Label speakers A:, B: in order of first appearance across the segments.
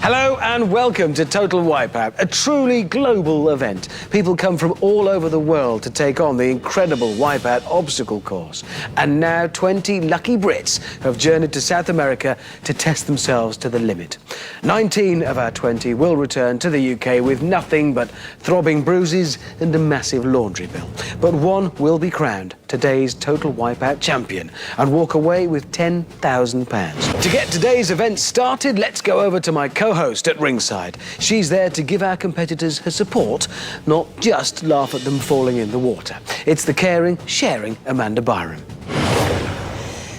A: Hello and welcome to Total Wipeout, a truly global event. People come from all over the world to take on the incredible Wipeout obstacle course. And now 20 lucky Brits have journeyed to South America to test themselves to the limit. 19 of our 20 will return to the UK with nothing but throbbing bruises and a massive laundry bill. But one will be crowned today's Total Wipeout champion and walk away with £10,000. To get today's event started, let's go over to my co-host at ringside. She's there to give our competitors her support, not just laugh at them falling in the water. It's the caring, sharing Amanda Byram.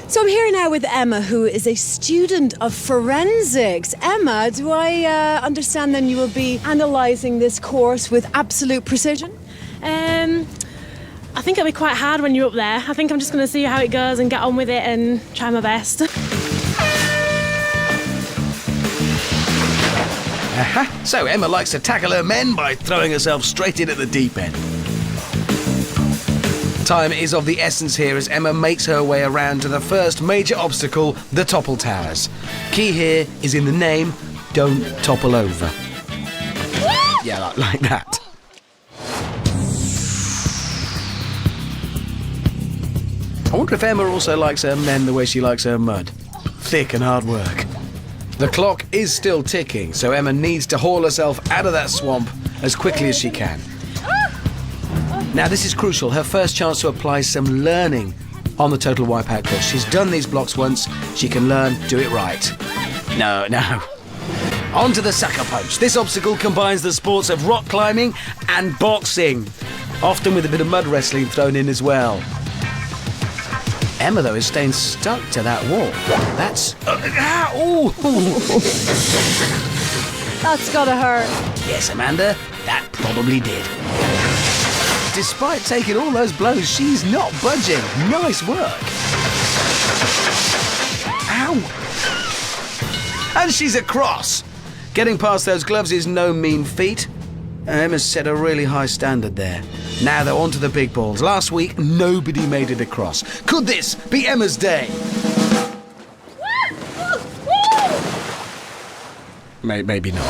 B: So I'm here now with Emma, who is a student of forensics. Emma, do I understand then you will be analysing this course with absolute precision?
C: I think it'll be quite hard when you're up there. I think I'm just going to see how it goes and get on with it and try my best.
A: So Emma likes to tackle her men by throwing herself straight in at the deep end. Time is of the essence here as Emma makes her way around to the first major obstacle, the topple towers. Key here is in the name, don't topple over. Yeah, like that. I wonder if Emma also likes her men the way she likes her mud. Thick and hard work. The clock is still ticking, so Emma needs to haul herself out of that swamp as quickly as she can. Now, this is crucial, her first chance to apply some learning on the Total Wipeout course. She's done these blocks once, she can learn, do it right. No. On to the sucker punch. This obstacle combines the sports of rock climbing and boxing, often with a bit of mud wrestling thrown in as well. Emma, though, is staying stuck to that wall. That's...
B: That's gotta hurt.
A: Yes, Amanda, that probably did. Despite taking all those blows, she's not budging. Nice work. Ow! And she's across. Getting past those gloves is no mean feat. Emma's set a really high standard there. Now they're on to the big balls. Last week, nobody made it across. Could this be Emma's day? Maybe not.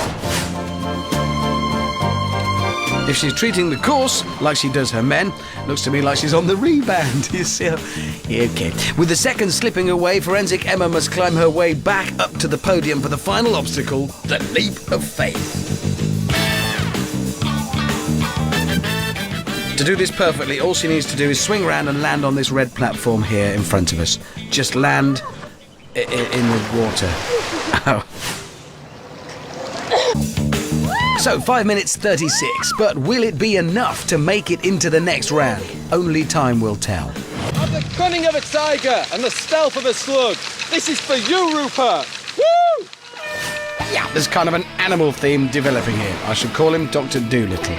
A: If she's treating the course like she does her men, looks to me like she's on the rebound. You see? Okay. With the second slipping away, forensic Emma must climb her way back up to the podium for the final obstacle, the leap of faith. To do this perfectly, all she needs to do is swing around and land on this red platform here in front of us. Just land in the water. Oh. So, 5 minutes 36, but will it be enough to make it into the next round? Only time will tell.
D: Of the cunning of a tiger and the stealth of a slug, this is for you, Rupert! Woo!
A: Yeah, there's kind of an animal theme developing here. I should call him Dr. Doolittle.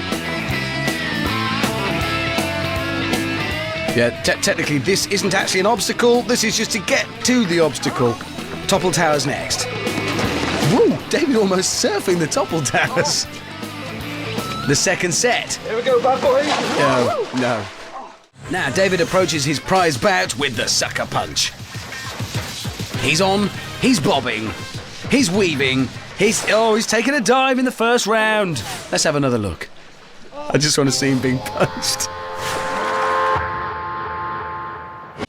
A: Yeah, technically this isn't actually an obstacle, this is just to get to the obstacle. Topple towers next. Woo! David almost surfing the topple towers. The second set.
D: Here we go, bad boy!
A: No. Now David approaches his prize bout with the sucker punch. He's on, he's bobbing, he's weaving, he's taking a dive in the first round. Let's have another look. I just want to see him being punched.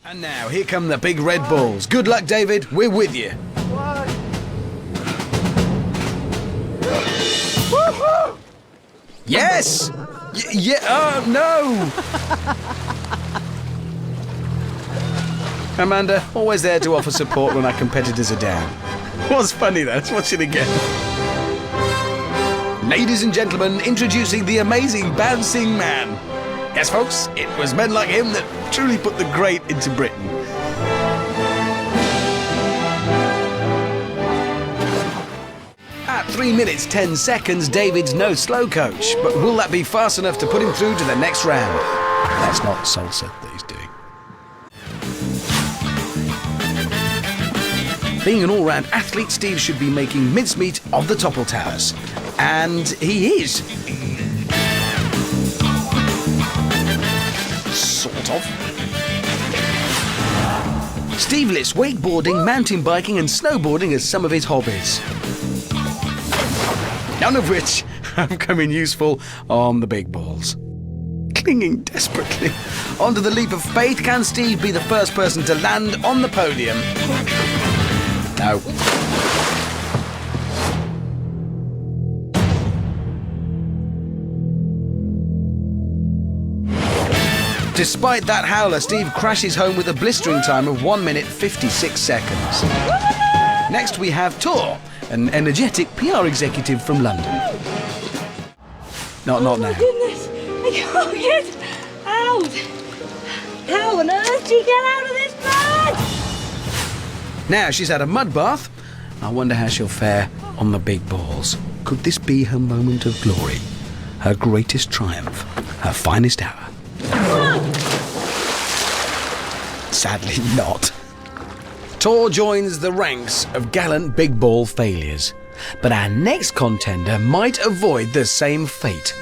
A: And now, here come the big red balls. Good luck, David. We're with you. Yes! Yeah, no! Amanda, always there to offer support when our competitors are down. What's funny, though? Let's watch it again. Ladies and gentlemen, introducing the amazing bouncing man. Yes, folks, it was men like him that truly put the great into Britain. At 3 minutes 10 seconds, David's no slow coach, but will that be fast enough to put him through to the next round? That's not salsa that he's doing. Being an all-round athlete, Steve should be making mincemeat of the topple towers. And he is. Sort of. Steve lists wakeboarding, mountain biking and snowboarding as some of his hobbies. none of which have come in useful on the big balls. Clinging desperately onto the leap of faith, can Steve be the first person to land on the podium? No. Despite that howler, Steve crashes home with a blistering time of 1 minute 56 seconds. Next we have Tor, an energetic PR executive from London. Not
E: Oh
A: now.
E: my goodness, I can't get out. How on earth do you get out of this mud?
A: Now she's had a mud bath. I wonder how she'll fare on the big balls. Could this be her moment of glory? Her greatest triumph? Her finest hour? Sadly not. Tor joins the ranks of gallant big ball failures. But our next contender might avoid the same fate.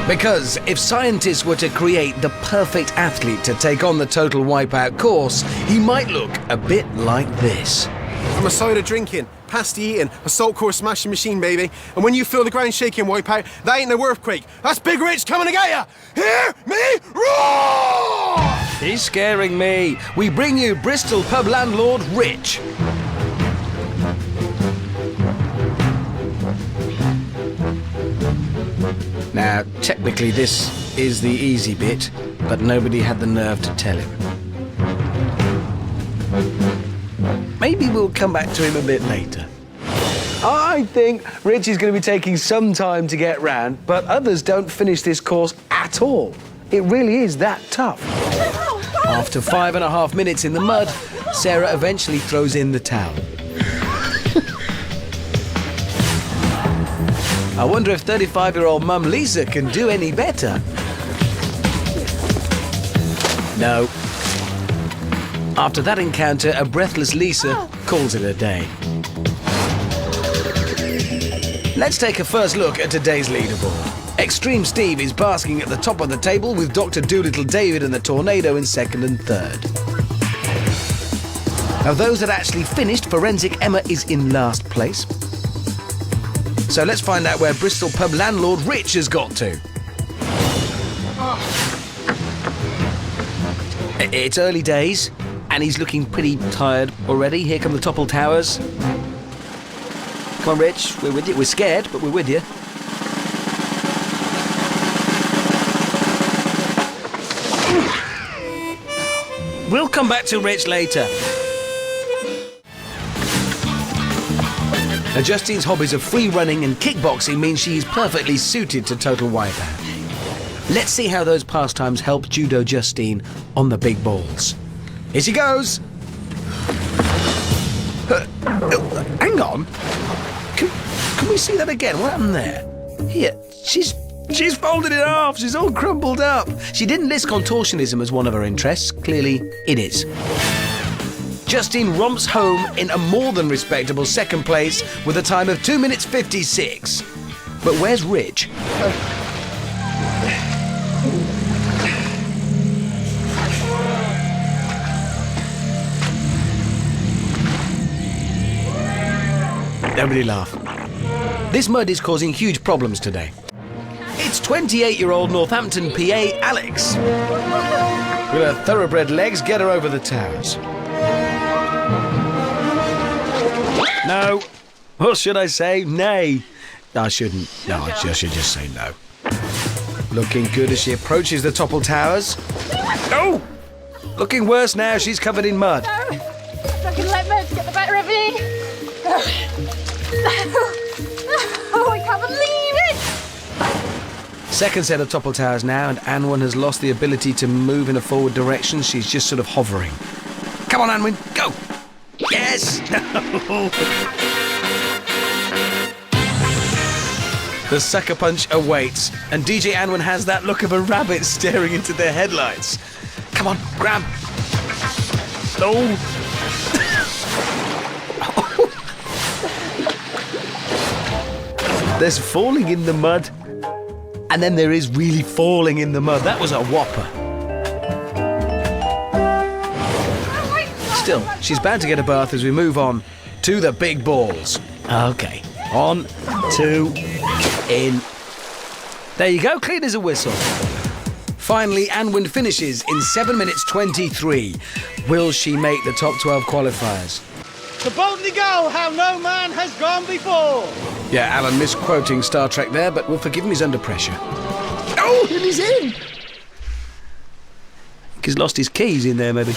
A: Because if scientists were to create the perfect athlete to take on the total Wipeout course, he might look a bit like this.
F: I'm a soda drinking, pasty eating, a salt core smashing machine, baby. And when you feel the ground shaking, Wipeout, that ain't no earthquake. That's Big Rich coming to get ya! Hear me roar!
A: He's scaring me. We bring you Bristol pub landlord Rich. Now, technically this is the easy bit, but nobody had the nerve to tell him. Maybe we'll come back to him a bit later. I think Rich is going to be taking some time to get round, but others don't finish this course at all. It really is that tough. After 5.5 minutes in the mud, Sarah eventually throws in the towel. I wonder if 35-year-old mum Lisa can do any better. No. After that encounter, a breathless Lisa calls it a day. Let's take a first look at today's leaderboard. Extreme Steve is basking at the top of the table with Dr. Doolittle David and the Tornado in second and third. Of those that actually finished, Forensic Emma is in last place. So let's find out where Bristol pub landlord Rich has got to. It's early days, and he's looking pretty tired already. Here come the Topple Towers. Come on, Rich, we're with you. We're scared, but we're with you. We'll come back to Rich later. Now, Justine's hobbies of free running and kickboxing mean she's perfectly suited to Total Wipeout. Let's see how those pastimes help Judo Justine on the big balls. Here she goes. Hang on. Can we see that again? What happened there? Here, she's folded it off. She's all crumpled up. She didn't list contortionism as one of her interests. Clearly, it is. Justine romps home in a more than respectable second place with a time of 2 minutes 56. But where's Rich? Nobody laugh. This mud is causing huge problems today. It's 28-year-old Northampton PA Alex. With her thoroughbred legs, get her over the towers. No. Or should I say nay? I shouldn't. No, I should just say no. Looking good as she approaches the Topple Towers. Oh! Looking worse now, she's covered in mud.
E: No. I can let Meg get the better of me. Oh, I can't believe it!
A: Second set of Topple Towers now, and Anwen has lost the ability to move in a forward direction. She's just sort of hovering. Come on, Anwen, go! Yes! The sucker punch awaits, and DJ Anwen has that look of a rabbit staring into their headlights. Come on, grab! Oh! There's falling in the mud, and then there is really falling in the mud. That was a whopper. Still, she's bound to get a bath as we move on to the big balls. Okay, On, 2, in. There you go, clean as a whistle. Finally, Anwin finishes in 7 minutes 23. Will she make the top 12 qualifiers?
D: To boldly go how no man has gone before.
A: Yeah, Alan misquoting Star Trek there, but we'll forgive him, he's under pressure. Oh, and he's in! He's lost his keys in there, maybe.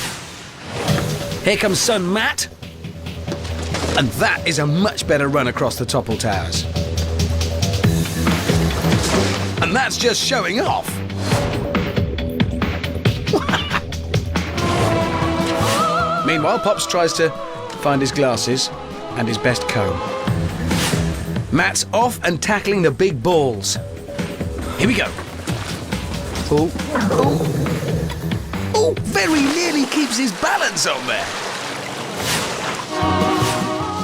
A: Here comes son Matt. And that is a much better run across the topple towers. And that's just showing off. Meanwhile, Pops tries to find his glasses and his best comb. Matt's off and tackling the big balls. Here we go. Oh, oh, oh, very nearly keeps his balance on there.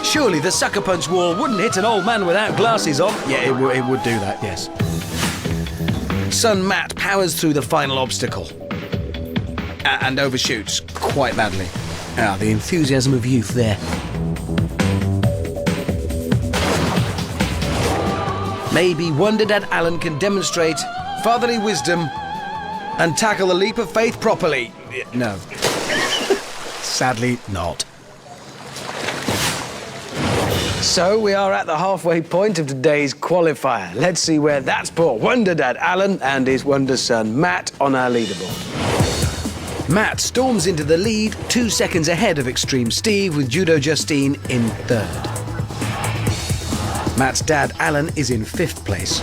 A: Surely the sucker punch wall wouldn't hit an old man without glasses on. Yeah, it would do that, yes. Son Matt powers through the final obstacle and overshoots quite badly. Ah, the enthusiasm of youth there. Maybe Wonder Dad Alan can demonstrate fatherly wisdom and tackle the leap of faith properly. No. Sadly not. So we are at the halfway point of today's qualifier. Let's see where that's brought Wonder Dad Alan and his wonder son Matt on our leaderboard. Matt storms into the lead 2 seconds ahead of Extreme Steve with Judo Justine in 3rd. Matt's dad Alan is in 5th place.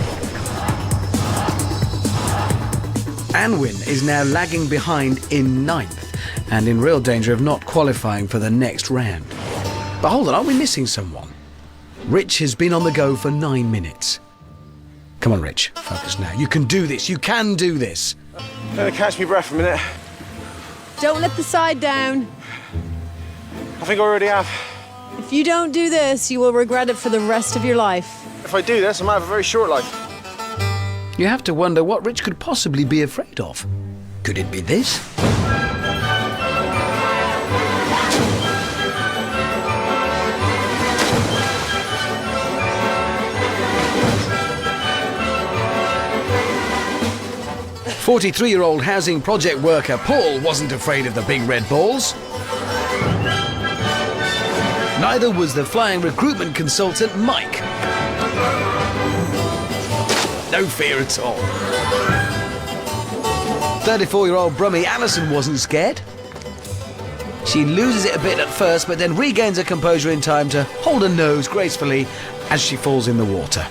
A: Anwin is now lagging behind in 9th and in real danger of not qualifying for the next round. But hold on, aren't we missing someone? Rich has been on the go for 9 minutes. Come on, Rich, focus now. You can do this, you can do this.
F: Gonna catch me breath a minute.
B: Don't let the side down.
F: I think I already have.
B: If you don't do this, you will regret it for the rest of your life.
F: If I do this, I might have a very short life.
A: You have to wonder what Rich could possibly be afraid of. Could it be this? "43-year-old housing project worker Paul wasn't afraid of the big red balls. Neither was the flying recruitment consultant Mike. No fear at all. 34-year-old Brummy Alison wasn't scared. She loses it a bit at first, but then regains her composure in time to hold her nose gracefully as she falls in the water.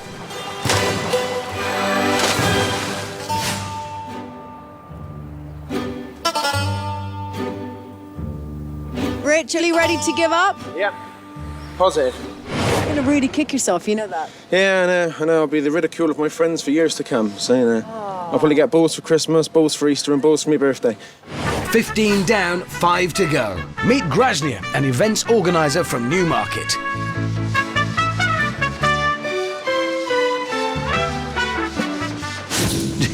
B: Rich, are you ready to give up?
F: Yep. Positive.
B: You're going to really kick yourself, you know that.
F: Yeah, I know. I'll be the ridicule of my friends for years to come. So, I'll probably get balls for Christmas, balls for Easter, and balls for my birthday.
A: 15 down, 5 to go. Meet Grajnia, an events organiser from Newmarket.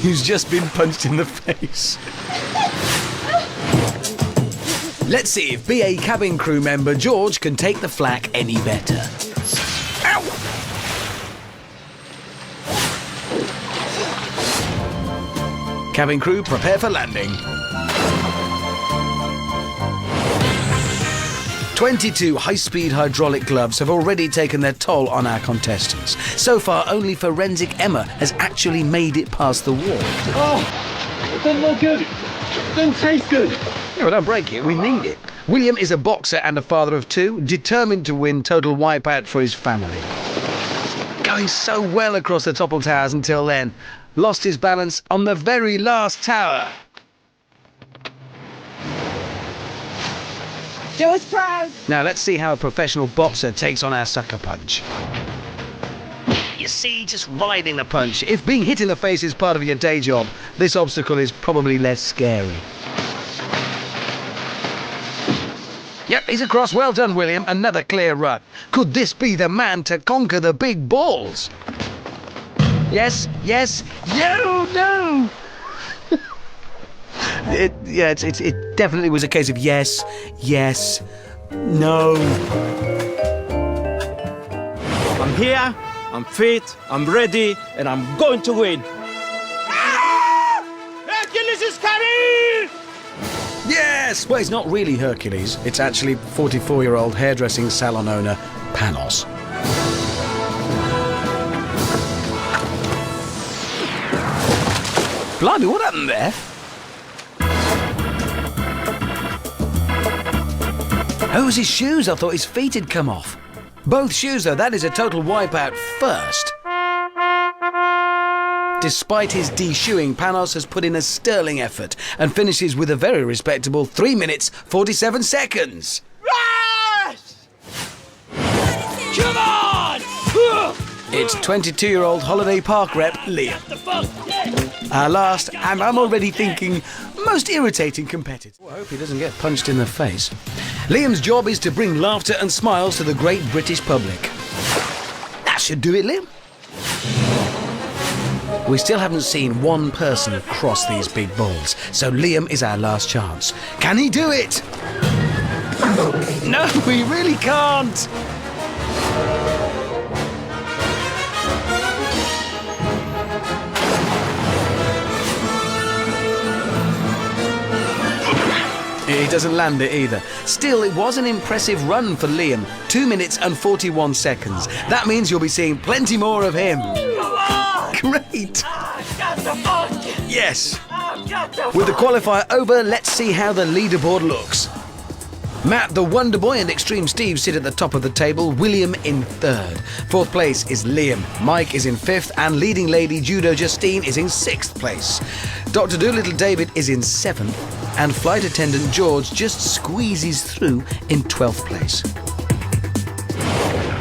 A: Who's just been punched in the face. Let's see if BA cabin crew member George can take the flak any better. Ow! Cabin crew, prepare for landing. 22 high-speed hydraulic gloves have already taken their toll on our contestants. So far, only forensic Emma has actually made it past the wall.
D: Oh, it doesn't look good. It doesn't taste good.
A: Yeah, well, don't break it, we need it. William is a boxer and a father of 2, determined to win total wipeout for his family. Going so well across the topple towers until then. Lost his balance on the very last tower.
B: Do us proud.
A: Now let's see how a professional boxer takes on our sucker punch. You see, just riding the punch. If being hit in the face is part of your day job, this obstacle is probably less scary. Yep, he's across. Well done, William. Another clear run. Could this be the man to conquer the big balls? Yes, yes, no. It definitely was a case of yes, no.
D: I'm here I'm fit, I'm ready, and I'm going to win. Hercules is coming!
A: Yes! Well, it's not really Hercules. It's actually 44-year-old hairdressing salon owner Panos. Blimey, what happened there? Oh, it was his shoes. I thought his feet had come off. Both shoes, though. That is a total wipeout first. Despite his de-shoeing, Panos has put in a sterling effort and finishes with a very respectable 3 minutes, 47 seconds.
D: Yes! Come on!
A: It's 22-year-old holiday park rep Liam. Our last, and I'm already thinking, most irritating competitor. I hope he doesn't get punched in the face. Liam's job is to bring laughter and smiles to the great British public. That should do it, Liam. We still haven't seen one person cross these big balls, so Liam is our last chance. Can he do it? No, he really can't. He doesn't land it either. Still, it was an impressive run for Liam. 2 minutes and 41 seconds. That means you'll be seeing plenty more of him. Great! Yes! With the qualifier over, let's see how the leaderboard looks. Matt, the Wonder Boy, and Extreme Steve sit at the top of the table, William in third. Fourth place is Liam, Mike is in fifth, and leading lady Judo Justine is in sixth place. Dr. Dolittle David is in seventh, and flight attendant George just squeezes through in 12th place.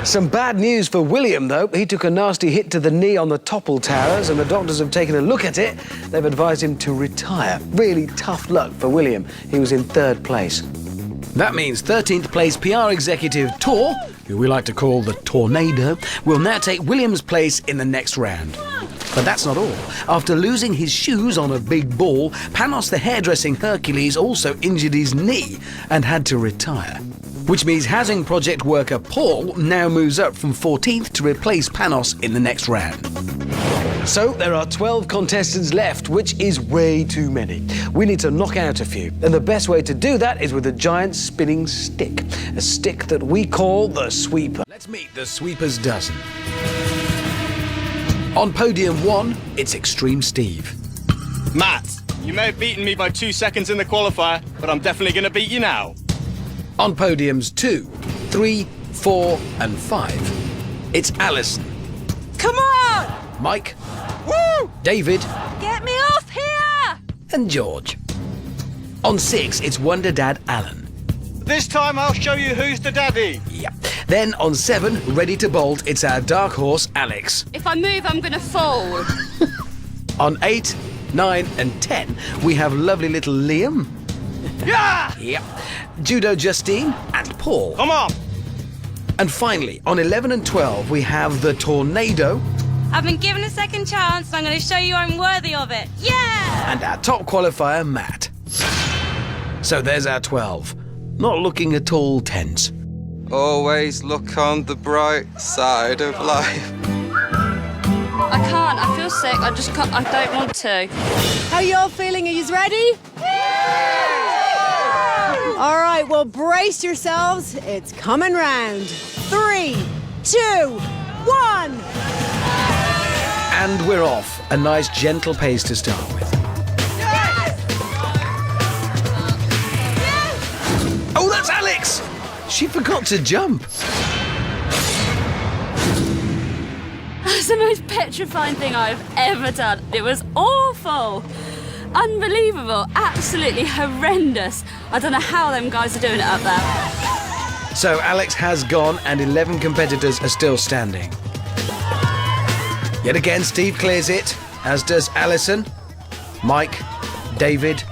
A: Some bad news for William, though. He took a nasty hit to the knee on the topple towers, and the doctors have taken a look at it. They've advised him to retire. Really tough luck for William. He was in third place. That means 13th place PR executive Tor, who we like to call the Tornado, will now take William's place in the next round. But that's not all. After losing his shoes on a big ball, Panos the hairdressing Hercules also injured his knee and had to retire. Which means housing project worker Paul now moves up from 14th to replace Panos in the next round. So there are 12 contestants left, which is way too many. We need to knock out a few, and the best way to do that is with a giant spinning stick. A stick that we call the sweeper. Let's meet the sweeper's dozen. On podium 1, it's Extreme Steve.
G: Matt, you may have beaten me by 2 seconds in the qualifier, but I'm definitely going to beat you now.
A: On podiums 2, 3, 4, and 5, it's Alison.
E: Come on!
A: Mike.
G: Woo!
A: David.
E: Get me off here!
A: And George. On 6, it's Wonder Dad Alan.
G: This time I'll show you who's the daddy.
A: Yep. Then on 7, ready to bolt, it's our dark horse Alex.
E: If I move, I'm gonna fall.
A: On 8, 9, and 10, we have lovely little Liam.
G: Yeah!
A: Yep. Judo Justine and Paul.
G: Come on!
A: And finally, on 11 and 12, we have the Tornado.
E: I've been given a second chance, and I'm gonna show you I'm worthy of it. Yeah!
A: And our top qualifier, Matt. So there's our 12. Not looking at all tense.
H: Always look on the bright side of life.
E: I can't, I feel sick, I just can't, I don't want to.
B: How you all feeling? Are you ready? All right, well, brace yourselves. It's coming round. 3, 2, 1.
A: And we're off. A nice, gentle pace to start with.
E: Yes!
A: Oh, that's Alex! She forgot to jump.
E: That's the most petrifying thing I've ever done. It was awful. Unbelievable. Absolutely horrendous. I don't know how them guys are doing it up there.
A: So Alex has gone and 11 competitors are still standing. Yet again, Steve clears it, as does Alison, Mike, David,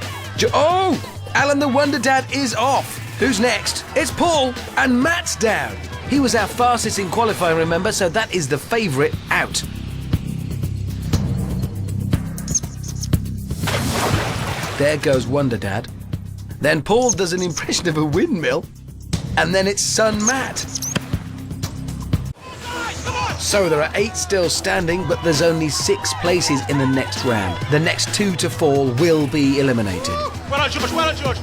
A: oh! Alan the Wonder Dad is off. Who's next? It's Paul, and Matt's down. He was our fastest in qualifying, remember, so that is the favourite out. There goes Wonder Dad. Then Paul does an impression of a windmill, and then it's son Matt. So there are 8 still standing, but there's only 6 places in the next round. The next 2 to fall will be eliminated.
G: Well done, George. Well done, George.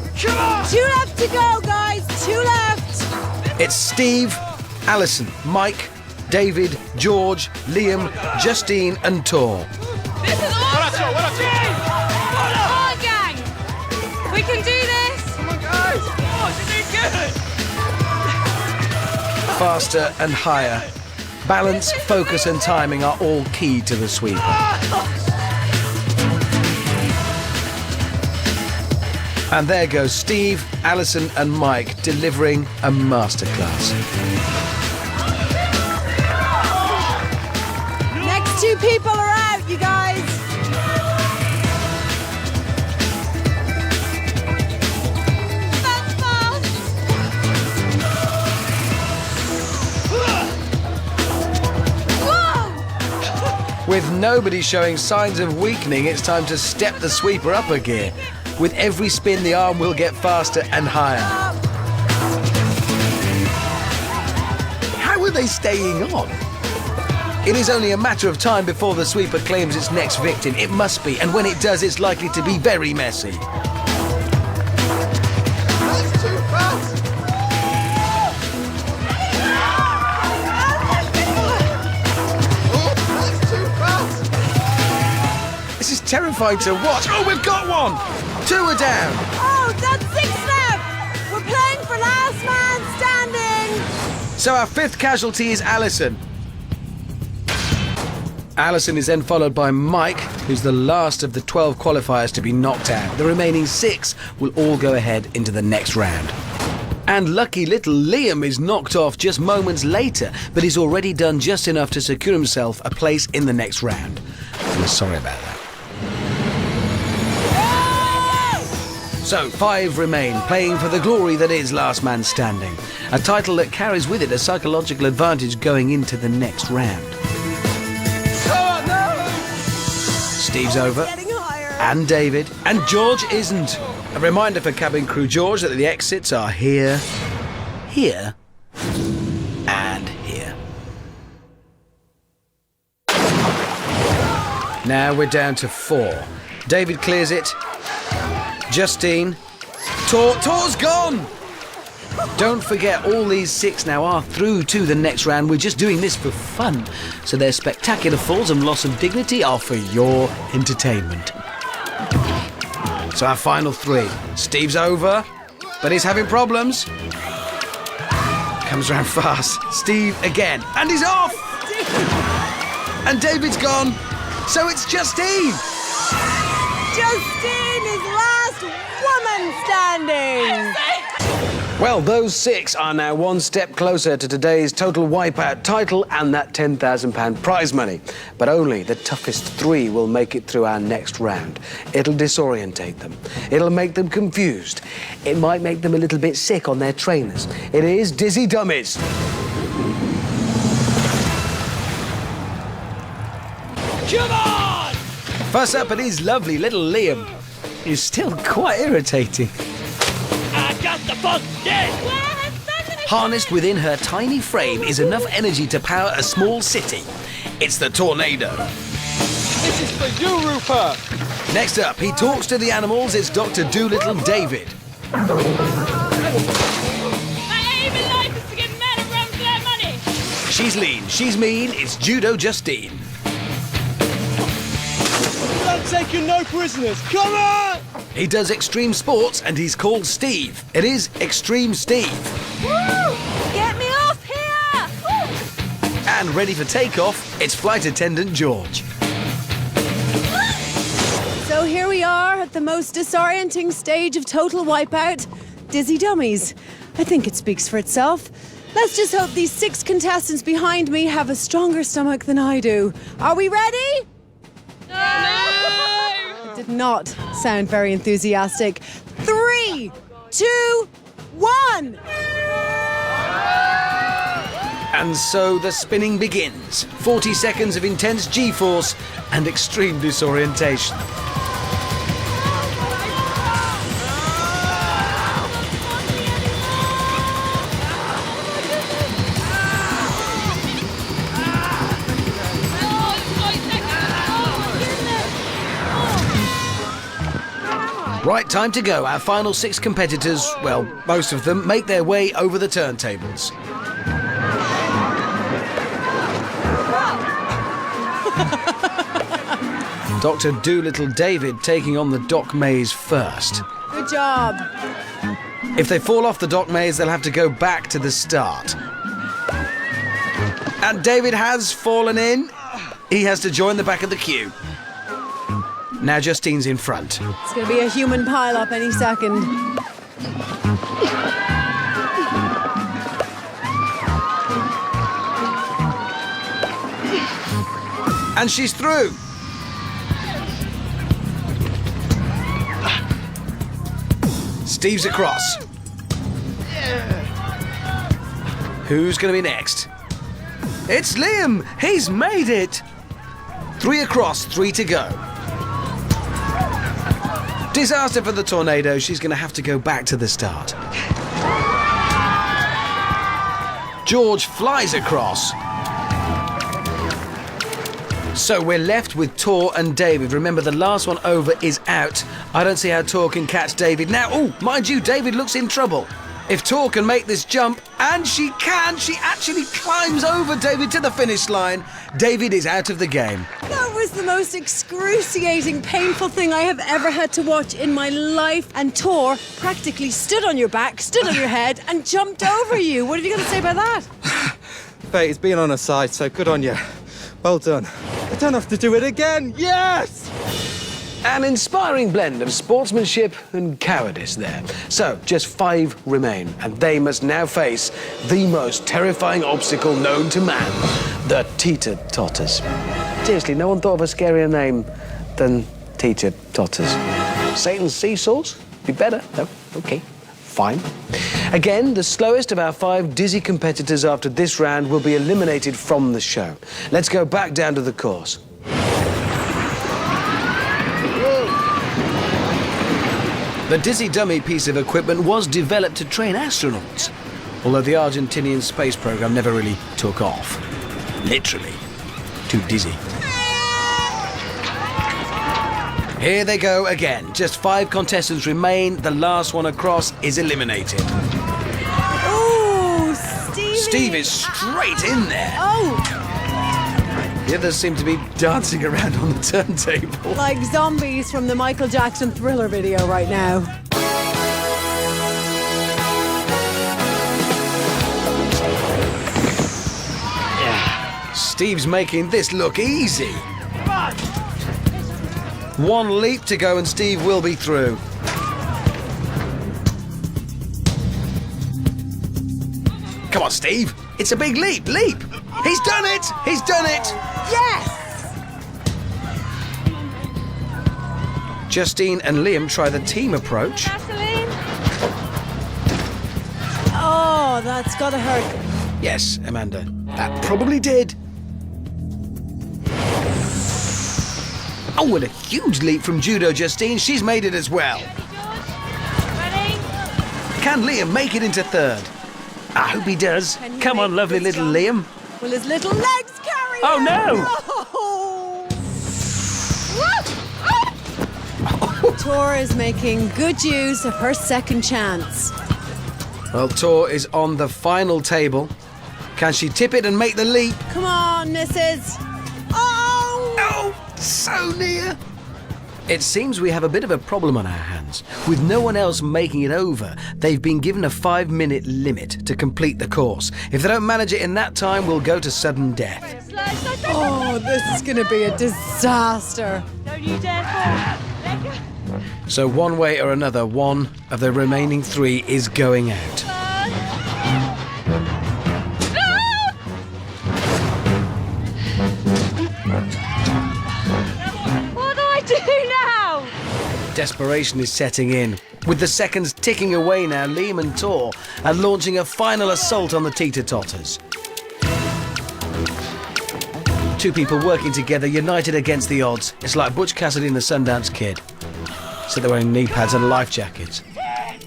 B: Two left to go, guys. 2 left.
A: It's Steve, Alison, Mike, David, George, Liam, Justine and Tor.
E: This is
G: Well done, Tor. Well done, Tor.
E: Come on, gang. We can do this.
G: Come on, guys. Oh, you're doing good.
A: Faster and higher. Balance, focus and timing are all key to the sweep. And there goes Steve, Alison and Mike delivering a masterclass.
B: Next 2 people are out, you guys.
E: That's fast. Whoa!
A: With nobody showing signs of weakening, it's time to step the sweeper up a gear. With every spin, the arm will get faster and higher. How are they staying on? It is only a matter of time before the sweeper claims its next victim. It must be, and when it does, it's likely to be very messy.
F: That's too fast! Oh, that's too fast!
A: This is terrifying to watch. Oh, we've got one! 2 are down.
B: Oh, that's 6 left. We're playing for last man standing.
A: So our 5th casualty is Alison. Alison is then followed by Mike, who's the last of the 12 qualifiers to be knocked out. The remaining 6 will all go ahead into the next round. And lucky little Liam is knocked off just moments later, but he's already done just enough to secure himself a place in the next round. We're sorry about that. So 5 remain, playing for the glory that is Last Man Standing, a title that carries with it a psychological advantage going into the next round. Steve's over,
B: Getting higher.
A: and David, and George isn't. A reminder for cabin crew George that the exits are here, here, and here. Now we're down to 4. David clears it. Justine. Tor's gone! Don't forget, all these 6 now are through to the next round. We're just doing this for fun. So their spectacular falls and loss of dignity are for your entertainment. So our final 3. Steve's over, but he's having problems. Comes round fast. Steve again, and he's off! And David's gone, so it's Justine!
B: Justine is last woman standing.
A: Well, those 6 are now one step closer to today's Total Wipeout title and that £10,000 prize money. But only the toughest 3 will make it through our next round. It'll disorientate them. It'll make them confused. It might make them a little bit sick on their trainers. It is Dizzy Dummies.
D: Come on!
A: First up, it is lovely little Liam. He's still quite irritating.
D: I got the bug, yes!
A: Harnessed within her tiny frame is enough energy to power a small city. It's the tornado.
D: This is for you, Rupert!
A: Next up, he talks to the animals. It's Dr. Doolittle David.
E: My aim in life is to give men a run for their money.
A: She's lean, she's mean. It's Judo Justine.
D: I'm taking no prisoners, come on!
A: He does extreme sports and he's called Steve. It is Extreme Steve.
E: Woo! Get me off here! Woo!
A: And ready for takeoff, it's Flight Attendant George.
B: So here we are at the most disorienting stage of Total Wipeout, Dizzy Dummies. I think it speaks for itself. Let's just hope these 6 contestants behind me have a stronger stomach than I do. Are we ready? It did not sound very enthusiastic. 3, 2, 1.
A: And so the spinning begins. 40 seconds of intense G-force and extreme disorientation. Right, time to go. Our final 6 competitors, well, most of them, make their way over the turntables. Dr. Doolittle David taking on the dock maze first.
B: Good job.
A: If they fall off the dock maze, they'll have to go back to the start. And David has fallen in. He has to join the back of the queue. Now Justine's in front.
B: It's going to be a human pile-up any second.
A: And she's through. Steve's across. Who's going to be next? It's Liam. He's made it. 3 across, 3 to go. Disaster for the tornado. She's going to have to go back to the start. George flies across. So we're left with Tor and David. Remember, the last one over is out. I don't see how Tor can catch David now. Oh, mind you, David looks in trouble. If Tor can make this jump, and she can, she actually climbs over David to the finish line. David is out of the game.
B: That was the most excruciating, painful thing I have ever had to watch in my life. And Tor practically stood on your back, stood on your head, and jumped over you. What have you got to say about that?
D: Fate has been on her side, so good on you. Well done. I don't have to do it again. Yes!
A: An inspiring blend of sportsmanship and cowardice there. So, just 5 remain, and they must now face the most terrifying obstacle known to man, the teeter-totters. Seriously, no one thought of a scarier name than teeter-totters. Satan's seesaws? Be better? No? OK, fine. Again, the slowest of our 5 dizzy competitors after this round will be eliminated from the show. Let's go back down to the course. The Dizzy Dummy piece of equipment was developed to train astronauts, although the Argentinian space program never really took off. Literally. Too dizzy. Here they go again. Just 5 contestants remain. The last one across is eliminated.
B: Oh, Steve!
A: Steve is straight in there.
B: Oh!
A: The others seem to be dancing around on the turntable.
B: Like zombies from the Michael Jackson Thriller video right now.
A: Steve's making this look easy. 1 leap to go and Steve will be through. Come on, Steve. It's a big leap. Leap. He's done it. He's done it.
B: Yes!
A: Justine and Liam try the team approach.
B: Oh, that's gotta hurt.
A: Yes, Amanda. That probably did. Oh, and a huge leap from Judo Justine. She's made it as well. Can Liam make it into 3rd? I hope he does. Come on, lovely little Liam.
B: Will his little legs carry
A: Oh,
B: him?
A: no!
B: Oh. Tor is making good use of her 2nd chance.
A: Well, Tor is on the final table. Can she tip it and make the leap?
B: Come on, missus. Oh!
A: Oh, so near. It seems we have a bit of a problem on our hands. With no one else making it over, they've been given a 5-minute limit to complete the course. If they don't manage it in that time, we'll go to sudden death.
B: Oh, this is going to be a disaster.
C: Don't you dare fall.
A: So one way or another, one of the remaining 3 is going out.
C: What do I do now?
A: Desperation is setting in. With the seconds ticking away now, Liam and Tor are launching a final assault on the teeter-totters. 2 people working together, united against the odds. It's like Butch Cassidy and the Sundance Kid. So they're wearing knee pads and life jackets.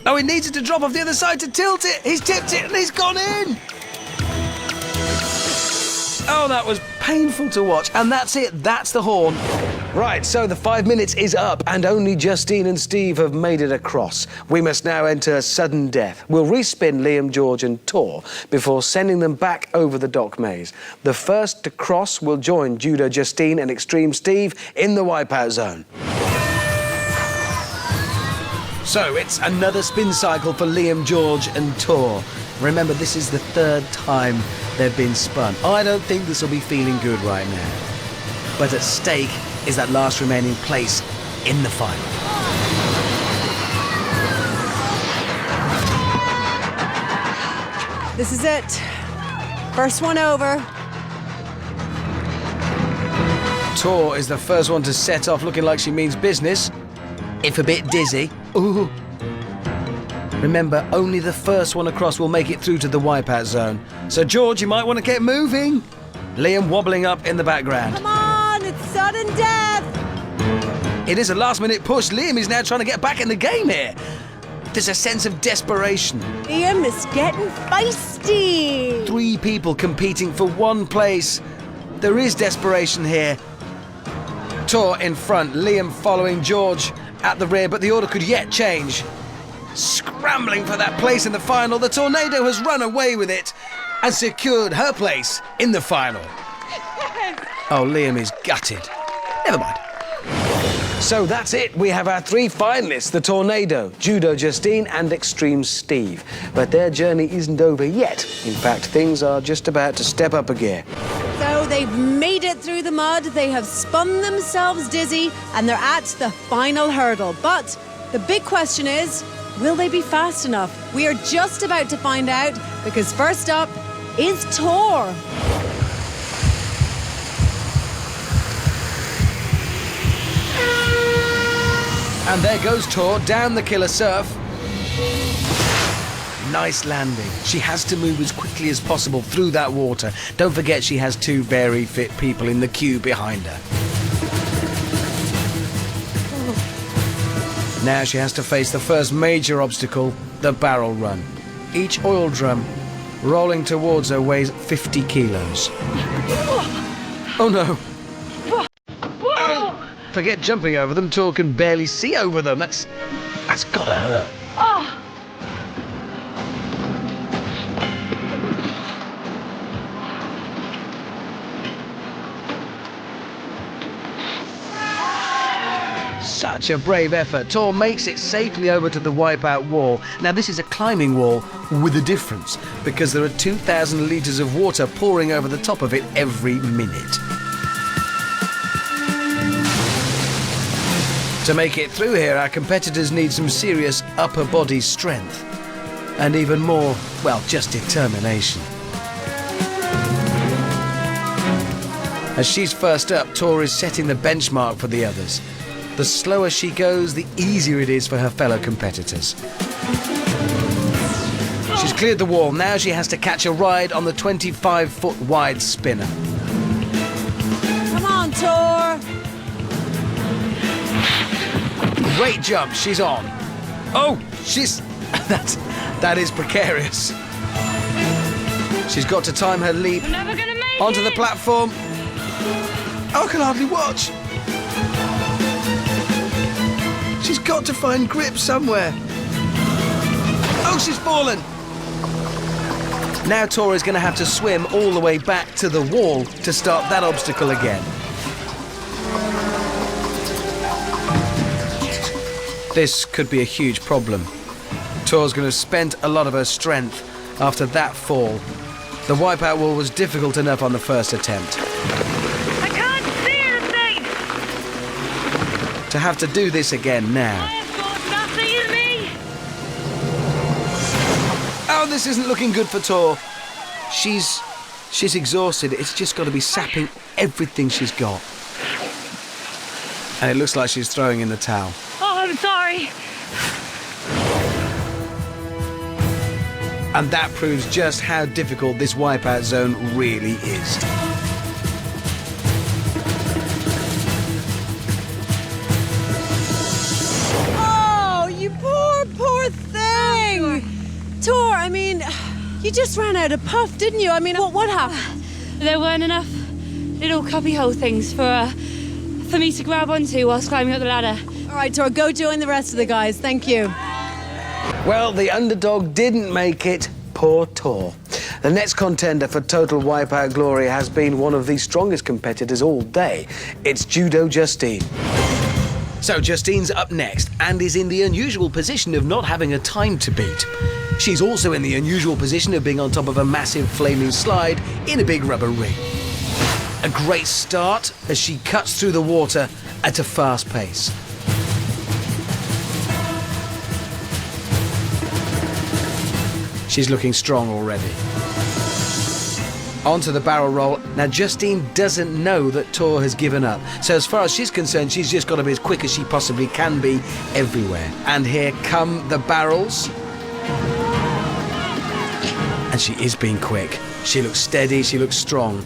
A: Oh, he needs it to drop off the other side to tilt it. He's tipped it and he's gone in. Oh, Oh, that was painful to watch. And that's it. That's the horn. Right, so the 5 minutes is up and only Justine and Steve have made it across. We must now enter sudden death. We'll respin Liam, George and Tor before sending them back over the dock maze. The first to cross will join Judo Justine and Extreme Steve in the Wipeout zone. So it's another spin cycle for Liam, George and Tor. Remember, this is the 3rd time they've been spun. I don't think this will be feeling good right now. But at stake is that last remaining place in the final.
B: This is it. First one over.
A: Tor is the first one to set off, looking like she means business, if a bit dizzy. Ooh. Remember, only the first one across will make it through to the Wipeout zone. So, George, you might want to get moving. Liam wobbling up in the background.
B: Come on, it's sudden death.
A: It is a last-minute push. Liam is now trying to get back in the game here. There's a sense of desperation.
B: Liam is getting feisty.
A: 3 people competing for 1 place. There is desperation here. Tor in front, Liam following George at the rear, but the order could yet change. Scrambling for that place in the final, the Tornado has run away with it and secured her place in the final. Oh, Liam is gutted. Never mind. So that's it. We have our 3 finalists, the Tornado, Judo Justine and Extreme Steve. But their journey isn't over yet. In fact, things are just about to step up a gear.
B: So they've made it through the mud, they have spun themselves dizzy, and they're at the final hurdle. But the big question is, will they be fast enough? We are just about to find out, because first up is Tor.
A: And there goes Tor down the killer surf. Nice landing. She has to move as quickly as possible through that water. Don't forget she has 2 very fit people in the queue behind her. Now she has to face the first major obstacle, the barrel run. Each oil drum rolling towards her weighs 50 kilos. Oh no. Forget jumping over them, Tor can barely see over them. That's gotta hurt. Such a brave effort. Tor makes it safely over to the Wipeout wall. Now this is a climbing wall with a difference, because there are 2,000 litres of water pouring over the top of it every minute. To make it through here, our competitors need some serious upper body strength. And even more, well, just determination. As she's first up, Tor is setting the benchmark for the others. The slower she goes, the easier it is for her fellow competitors. She's cleared the wall. Now she has to catch a ride on the 25-foot wide spinner.
B: Come on, Tor.
A: Great jump, she's on. Oh, that is precarious. She's got to time her leap onto the platform. Oh, I can hardly watch. She's got to find grip somewhere. Oh, she's fallen. Now Tor is going to have to swim all the way back to the wall to start that obstacle again. This could be a huge problem. Tor's going to have spent a lot of her strength after that fall. The Wipeout wall was difficult enough on the first attempt.
C: I can't see anything!
A: To have to do this again now.
C: Nothing in me!
A: Oh, this isn't looking good for Tor. She's exhausted. It's just got to be sapping everything she's got. And it looks like she's throwing in the towel.
C: Oh, I'm sorry.
A: And that proves just how difficult this Wipeout zone really is.
B: Oh, you poor thing. Tor, I mean, you just ran out of puff, didn't you? I mean, what happened?
C: There weren't enough
E: little cubbyhole things for me to grab onto whilst climbing up the ladder.
B: All right, Tor, go join the rest of the guys. Thank you.
A: Well, the underdog didn't make it. Poor Tor. The next contender for total Wipeout glory has been one of the strongest competitors all day. It's Judo Justine. So Justine's up next and is in the unusual position of not having a time to beat. She's also in the unusual position of being on top of a massive flaming slide in a big rubber ring. A great start as she cuts through the water at a fast pace. She's looking strong already. Onto the barrel roll. Now, Justine doesn't know that Tor has given up. So as far as she's concerned, she's just got to be as quick as she possibly can be everywhere. And here come the barrels. And she is being quick. She looks steady, she looks strong.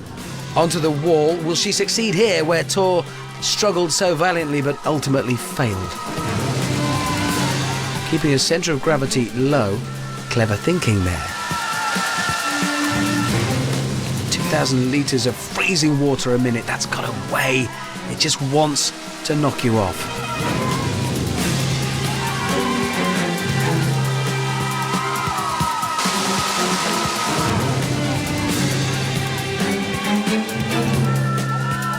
A: Onto the wall. Will she succeed here where Tor struggled so valiantly but ultimately failed? Keeping her centre of gravity low. Clever thinking there. 2,000 litres of freezing water a minute. That's got to weigh. It just wants to knock you off.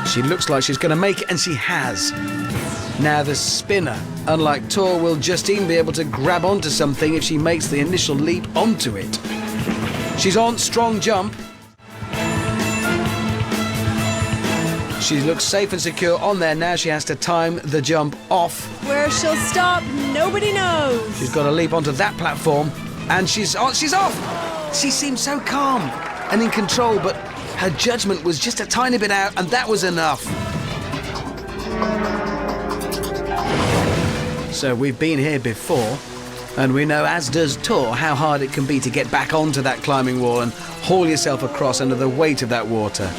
A: She looks like she's going to make it, and she has. Now the spinner. Unlike Tor, will Justine be able to grab onto something if she makes the initial leap onto it? She's on, strong jump. She looks safe and secure on there. Now she has to time the jump off.
B: Where she'll stop, nobody knows.
A: She's got to leap onto that platform, and she's off. She seems so calm and in control, but her judgment was just a tiny bit out, and that was enough. So we've been here before, and we know, as does Tor, how hard it can be to get back onto that climbing wall and haul yourself across under the weight of that water.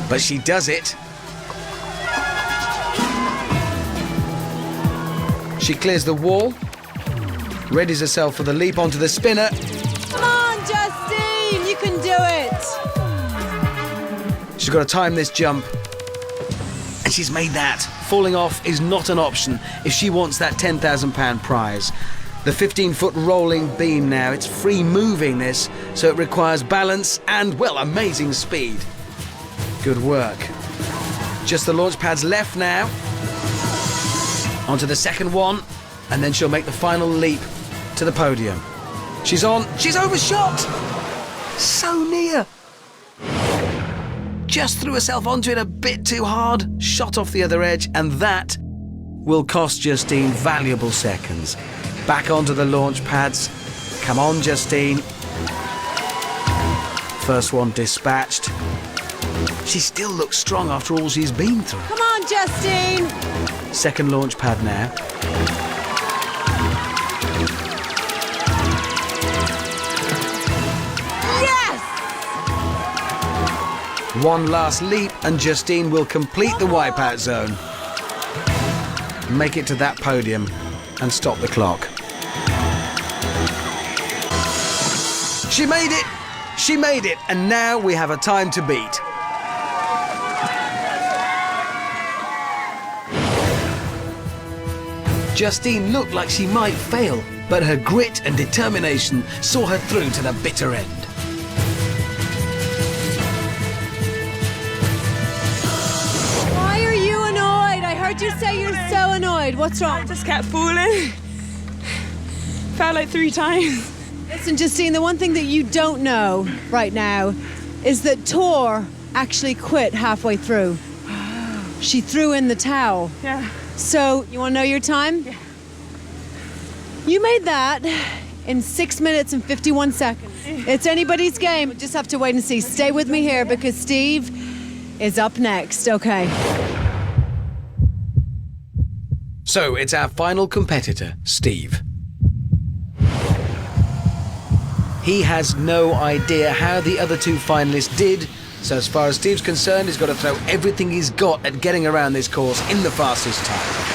A: But she does it. She clears the wall, readies herself for the leap onto the spinner.
B: Come on, Justine, you can do it.
A: She's got to time this jump. And she's made that. Falling off is not an option if she wants that £10,000 prize. The 15-foot rolling beam now, it's free moving this, so it requires balance and, well, amazing speed. Good work. Just the launch pads left now. Onto the second one, and then she'll make the final leap to the podium. She's on. She's overshot! So near. Just threw herself onto it a bit too hard, shot off the other edge, and that will cost Justine valuable seconds. Back onto the launch pads. Come on, Justine. First one dispatched. She still looks strong after all she's been through.
B: Come on, Justine.
A: Second launch pad now.
B: Yes!
A: One last leap and Justine will complete the wipeout zone. Make it to that podium and stop the clock. She made it! She made it! And now we have a time to beat. Justine looked like she might fail, but her grit and determination saw her through to the bitter end.
B: Why are you annoyed? I heard you say you're so annoyed. What's wrong?
C: I just kept falling. Fell like 3 times.
B: Listen, Justine, the one thing that you don't know right now is that Tor actually quit halfway through. She threw in the towel.
C: Yeah.
B: So, you want to know your time?
C: Yeah.
B: You made that in 6 minutes and 51 seconds. It's anybody's game. Just have to wait and see. Stay with me here because Steve is up next. Okay.
A: So it's our final competitor, Steve. He has no idea how the other 2 finalists did, so as far as Steve's concerned, he's got to throw everything he's got at getting around this course in the fastest time.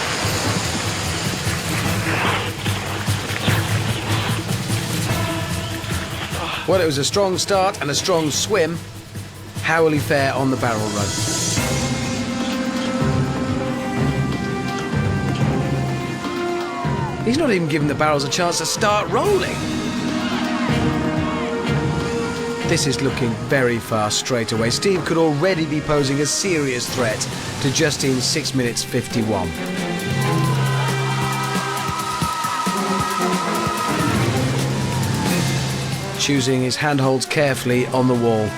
A: Well, it was a strong start and a strong swim, How will he fare on the barrel run? He's not even giving the barrels a chance to start rolling. This is looking very fast straight away. Steve could already be posing a serious threat to Justin's 6 minutes 51. Choosing his handholds carefully on the wall.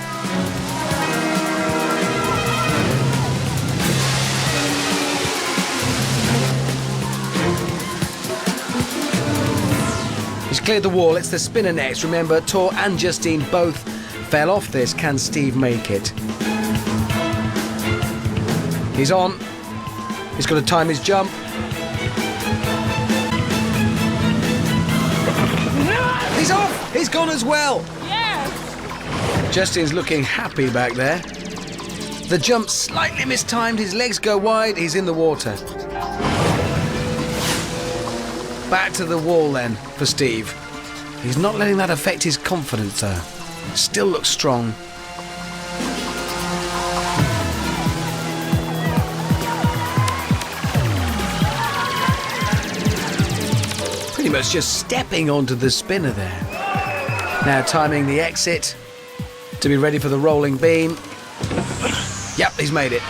A: He's cleared the wall. It's the spinner next. Remember, Tor and Justine both fell off this. Can Steve make it? He's on. He's got to time his jump. He's off! He's gone as well!
C: Yes!
A: Justin's looking happy back there. The jump slightly mistimed. His legs go wide. He's in the water. Back to the wall then for Steve. He's not letting that affect his confidence though. Still looks strong. Pretty much just stepping onto the spinner there. Now timing the exit to be ready for the rolling beam. Yep, he's made it.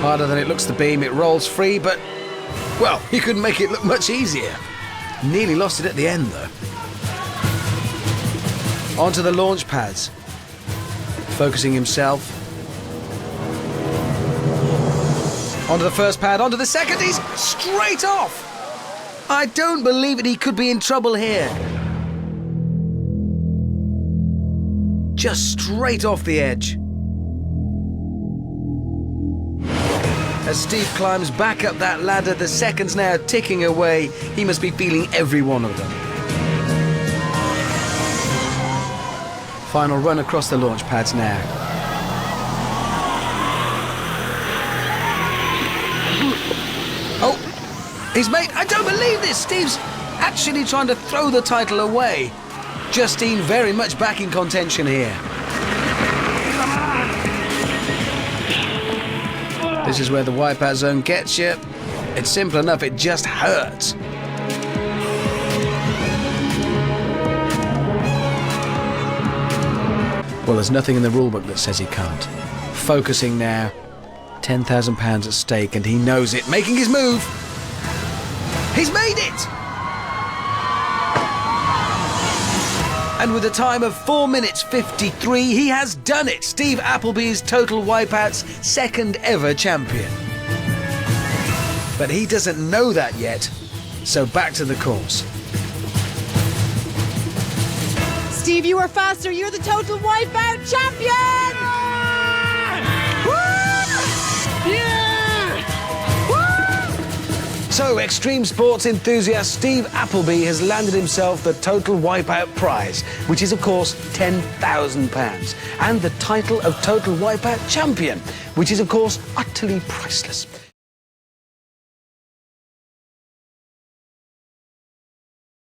A: Harder than it looks, the beam. It rolls free, but, well, you couldn't make it look much easier. Nearly lost it at the end, though. Onto the launch pads. Focusing himself. Onto the first pad, onto the second. He's straight off. I don't believe it. He could be in trouble here. Just straight off the edge. As Steve climbs back up that ladder, the seconds now ticking away. He must be feeling every one of them. Final run across the launch pads now. Oh, he's made... I don't believe this! Steve's actually trying to throw the title away. Justine very much back in contention here. This is where the wipeout zone gets you. It's simple enough, it just hurts. Well, there's nothing in the rulebook that says he can't. Focusing now. £10,000 at stake, and he knows it. Making his move. He's made it! And with a time of 4 minutes 53, he has done it. Steve Appleby's Total Wipeout's second ever champion. But he doesn't know that yet, so back to the course.
B: Steve, you are faster. You're the Total Wipeout champion!
A: So, extreme sports enthusiast Steve Appleby has landed himself the Total Wipeout prize, which is, of course, £10,000, and the title of Total Wipeout champion, which is, of course, utterly priceless.